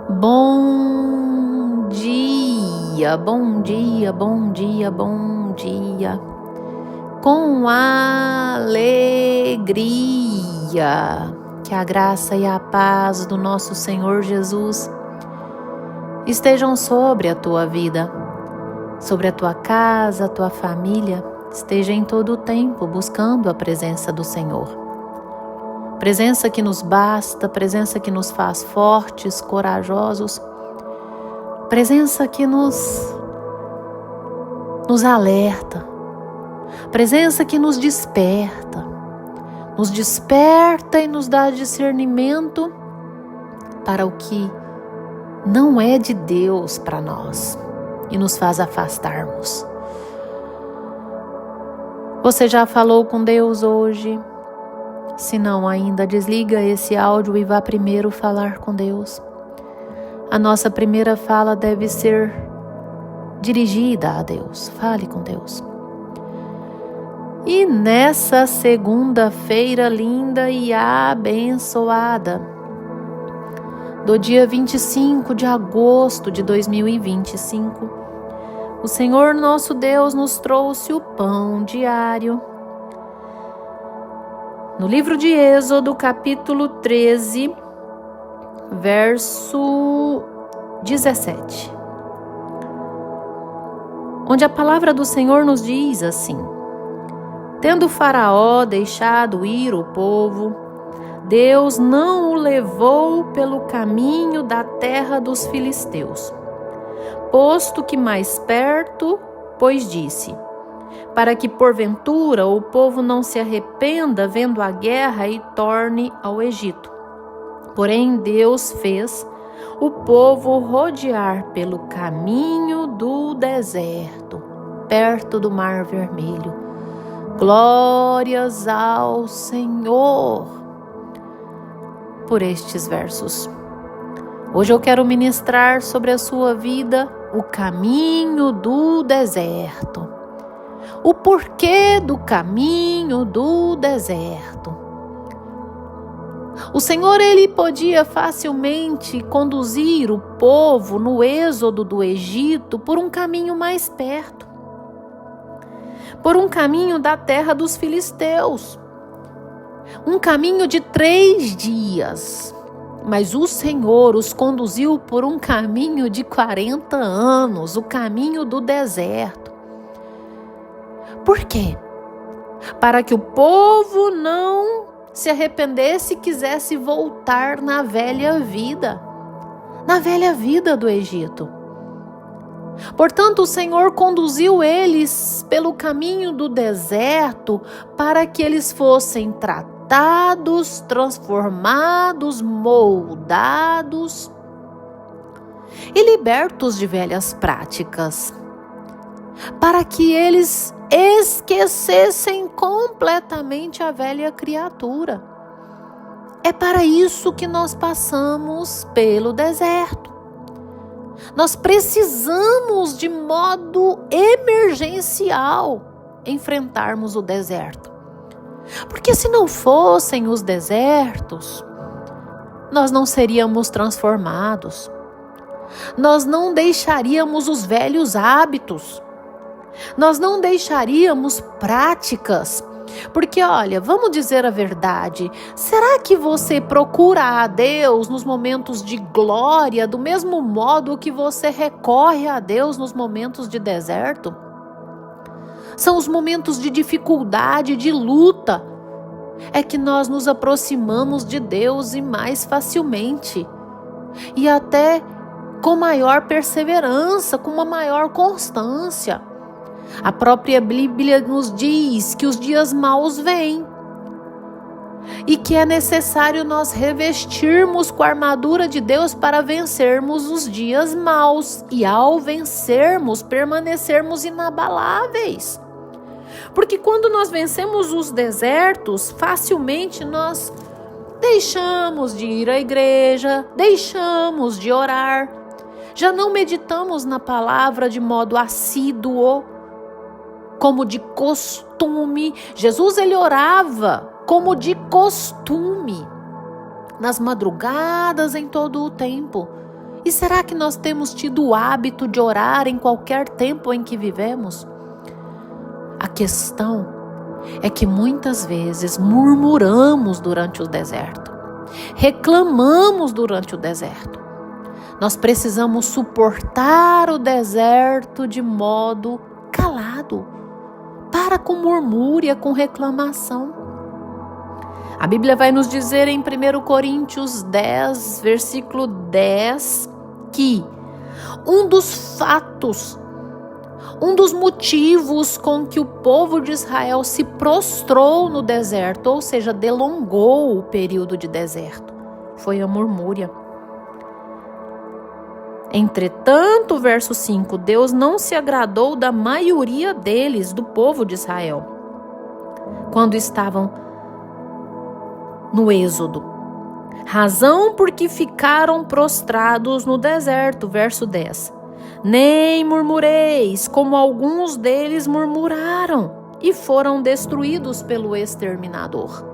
Bom dia, bom dia, bom dia, bom dia. Com alegria, que a graça e a paz do nosso Senhor Jesus estejam sobre a tua vida, sobre a tua casa, a tua família. Esteja em todo o tempo buscando a presença do Senhor. Presença que nos basta, presença que nos faz fortes, corajosos, presença que nos alerta, presença que nos desperta e nos dá discernimento para o que não é de Deus para nós e nos faz afastarmos. Você já falou com Deus hoje? Se não ainda, desliga esse áudio e vá primeiro falar com Deus. A nossa primeira fala deve ser dirigida a Deus. Fale com Deus. E nessa segunda-feira linda e abençoada, do dia 25 de agosto de 2025, o Senhor nosso Deus nos trouxe o pão diário. No livro de Êxodo, capítulo 13, verso 17, onde a palavra do Senhor nos diz assim: Tendo Faraó deixado ir o povo, Deus não o levou pelo caminho da terra dos filisteus, posto que mais perto, pois disse: para que porventura o povo não se arrependa vendo a guerra e torne ao Egito. Porém Deus fez o povo rodear pelo caminho do deserto, perto do Mar Vermelho. Glórias ao Senhor por estes versos. Hoje eu quero ministrar sobre a sua vida o caminho do deserto. O porquê do caminho do deserto. O Senhor, Ele podia facilmente conduzir o povo no êxodo do Egito por um caminho mais perto, por um caminho da terra dos filisteus, um caminho de 3 dias, mas o Senhor os conduziu por um caminho de 40 anos, o caminho do deserto. Por quê? Para que o povo não se arrependesse e quisesse voltar na velha vida do Egito. Portanto, o Senhor conduziu eles pelo caminho do deserto para que eles fossem tratados, transformados, moldados e libertos de velhas práticas, para que eles esquecessem completamente a velha criatura. É para isso que nós passamos pelo deserto. Nós precisamos de modo emergencial enfrentarmos o deserto. Porque se não fossem os desertos, nós não seríamos transformados. Nós não deixaríamos os velhos hábitos. Nós não deixaríamos práticas, porque olha, vamos dizer a verdade, será que você procura a Deus nos momentos de glória do mesmo modo que você recorre a Deus nos momentos de deserto? São os momentos de dificuldade, de luta, é que nós nos aproximamos de Deus e mais facilmente, e até com maior perseverança, com uma maior constância. A própria Bíblia nos diz que os dias maus vêm e que é necessário nós revestirmos com a armadura de Deus para vencermos os dias maus e ao vencermos, permanecermos inabaláveis. Porque quando nós vencemos os desertos, facilmente nós deixamos de ir à igreja, deixamos de orar, já não meditamos na palavra de modo assíduo, como de costume. Jesus, ele orava como de costume, nas madrugadas, em todo o tempo. E será que nós temos tido o hábito de orar em qualquer tempo em que vivemos? A questão é que muitas vezes murmuramos durante o deserto, reclamamos durante o deserto. Nós precisamos suportar o deserto de modo calado. Para com murmúria, com reclamação. A Bíblia vai nos dizer em 1 Coríntios 10, versículo 10, que um dos fatos, um dos motivos com que o povo de Israel se prostrou no deserto, ou seja, delongou o período de deserto, foi a murmúria. Entretanto, verso 5, Deus não se agradou da maioria deles, do povo de Israel, quando estavam no Êxodo. Razão porque ficaram prostrados no deserto, verso 10. Nem murmureis, como alguns deles murmuraram e foram destruídos pelo exterminador.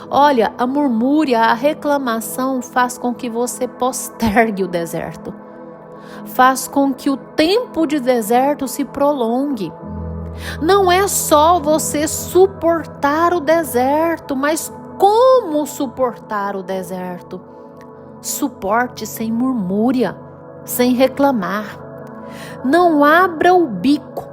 Olha, a murmúria, a reclamação faz com que você postergue o deserto. Faz com que o tempo de deserto se prolongue. Não é só você suportar o deserto, mas como suportar o deserto? Suporte sem murmúria, sem reclamar. Não abra o bico.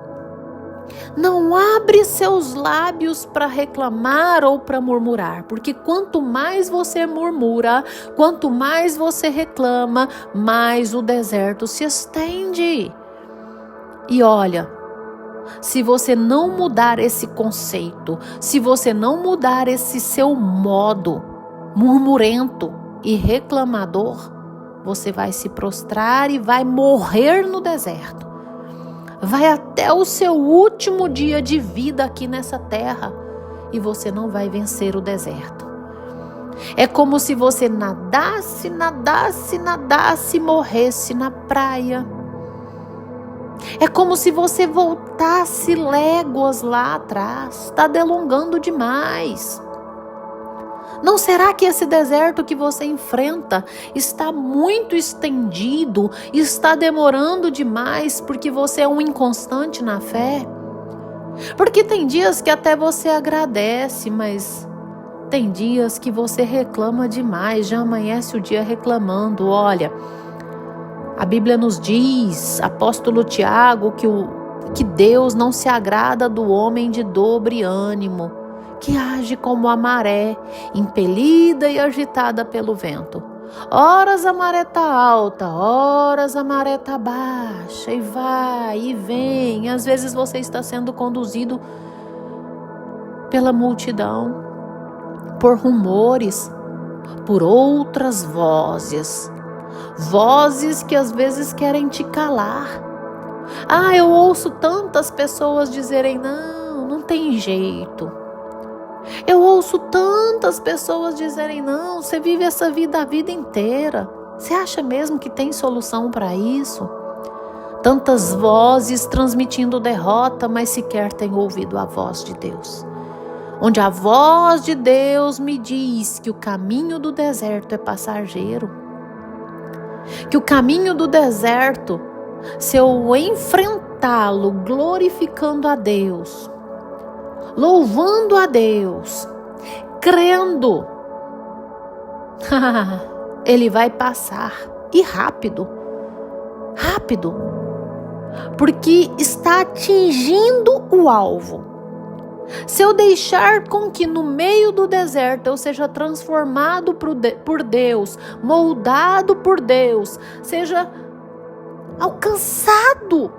Não abre seus lábios para reclamar ou para murmurar, porque quanto mais você murmura, quanto mais você reclama, mais o deserto se estende. E olha, se você não mudar esse conceito, se você não mudar esse seu modo murmurento e reclamador, você vai se prostrar e vai morrer no deserto. Vai até o seu último dia de vida aqui nessa terra e você não vai vencer o deserto. É como se você nadasse e morresse na praia. É como se você voltasse léguas lá atrás. Está delongando demais. Não será que esse deserto que você enfrenta está muito estendido, está demorando demais porque você é um inconstante na fé? Porque tem dias que até você agradece, mas tem dias que você reclama demais, já amanhece o dia reclamando. Olha, a Bíblia nos diz, apóstolo Tiago, que Deus não se agrada do homem de dobre ânimo, que age como a maré, impelida e agitada pelo vento. Horas a maré está alta, horas a maré está baixa, e vai e vem. Às vezes você está sendo conduzido pela multidão, por rumores, por outras vozes. Vozes que às vezes querem te calar. Eu ouço tantas pessoas dizerem, não tem jeito. Eu ouço tantas pessoas dizerem, não, você vive essa vida a vida inteira. Você acha mesmo que tem solução para isso? Tantas vozes transmitindo derrota, mas sequer tem ouvido a voz de Deus. Onde a voz de Deus me diz que o caminho do deserto é passageiro. Que o caminho do deserto, se eu enfrentá-lo glorificando a Deus, louvando a Deus, crendo, ele vai passar, e rápido, porque está atingindo o alvo. Se eu deixar com que no meio do deserto eu seja transformado por Deus, moldado por Deus, seja alcançado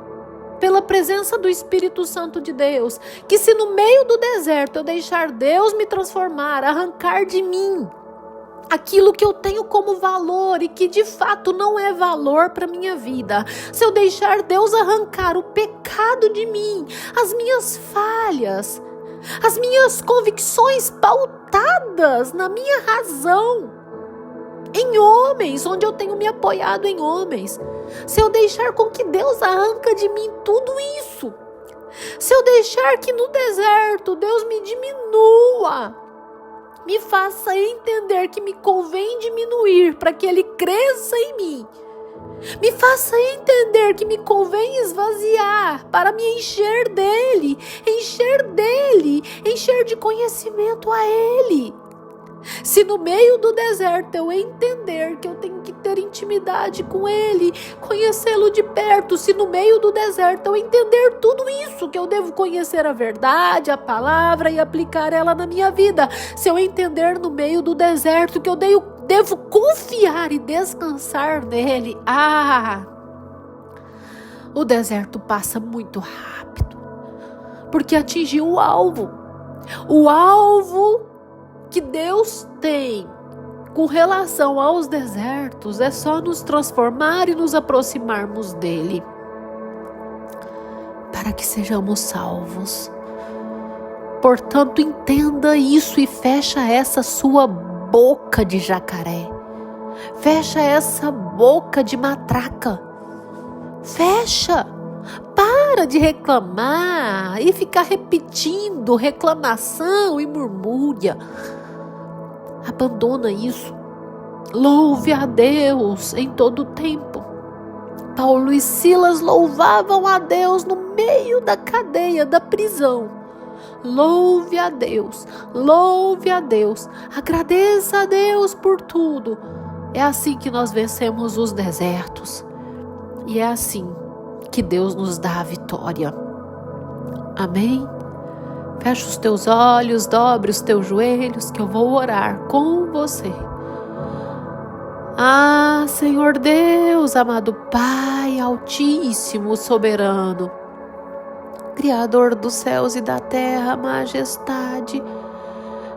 pela presença do Espírito Santo de Deus, que se no meio do deserto eu deixar Deus me transformar, arrancar de mim aquilo que eu tenho como valor e que de fato não é valor para minha vida, se eu deixar Deus arrancar o pecado de mim, as minhas falhas, as minhas convicções pautadas na minha razão, em homens, onde eu tenho me apoiado em homens, se eu deixar com que Deus arranca de mim tudo isso, se eu deixar que no deserto Deus me diminua, me faça entender que me convém diminuir para que Ele cresça em mim, Me faça entender que me convém esvaziar para me encher dele, encher de conhecimento a ele. Se no meio do deserto eu entender que eu tenho que ter intimidade com ele, conhecê-lo de perto, se no meio do deserto eu entender tudo isso, que eu devo conhecer a verdade, a palavra e aplicar ela na minha vida, se eu entender no meio do deserto que eu devo confiar e descansar nele, o deserto passa muito rápido, porque atingiu o alvo que Deus tem com relação aos desertos é só nos transformar e nos aproximarmos dele, para que sejamos salvos. Portanto, entenda isso e fecha essa sua boca de jacaré, fecha essa boca de matraca, fecha. Para de reclamar e ficar repetindo reclamação e murmúria. Abandona isso. Louve a Deus em todo o tempo. Paulo e Silas louvavam a Deus no meio da cadeia, da prisão. Louve a Deus, agradeça a Deus por tudo. É assim que nós vencemos os desertos. E é assim que Deus nos dá a vitória. Amém? Fecha os teus olhos, dobre os teus joelhos, que eu vou orar com você. Senhor Deus, amado Pai, Altíssimo, Soberano, Criador dos céus e da terra, majestade,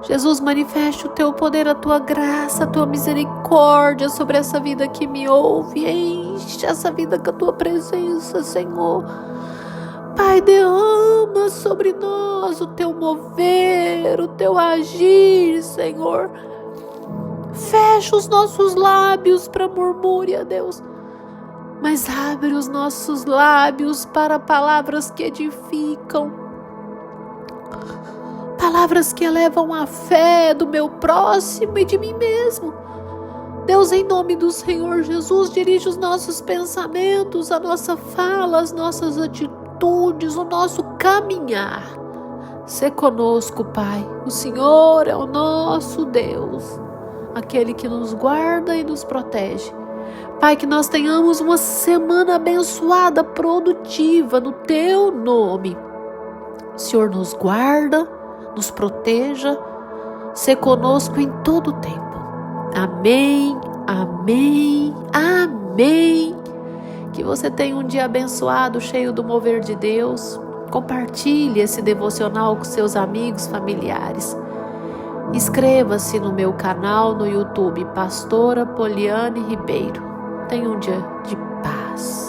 Jesus, manifeste o teu poder, a tua graça, a tua misericórdia sobre essa vida que me ouve. Enche essa vida com a tua presença, Senhor. Pai, derrama sobre nós o teu mover, o teu agir, Senhor. Fecha os nossos lábios para murmúria, Deus, mas abre os nossos lábios para palavras que edificam, palavras que elevam a fé do meu próximo e de mim mesmo. Deus, em nome do Senhor Jesus, dirige os nossos pensamentos, a nossa fala, as nossas atitudes, o nosso caminhar. Sê conosco, Pai. O Senhor é o nosso Deus, aquele que nos guarda e nos protege. Pai, que nós tenhamos uma semana abençoada, produtiva, no Teu nome. O Senhor nos guarda, nos proteja, sê conosco em todo o tempo. Amém, amém, amém. Que você tenha um dia abençoado, cheio do mover de Deus. Compartilhe esse devocional com seus amigos, familiares. Inscreva-se no meu canal no YouTube, Pastora Poliane Ribeiro. Tenha um dia de paz.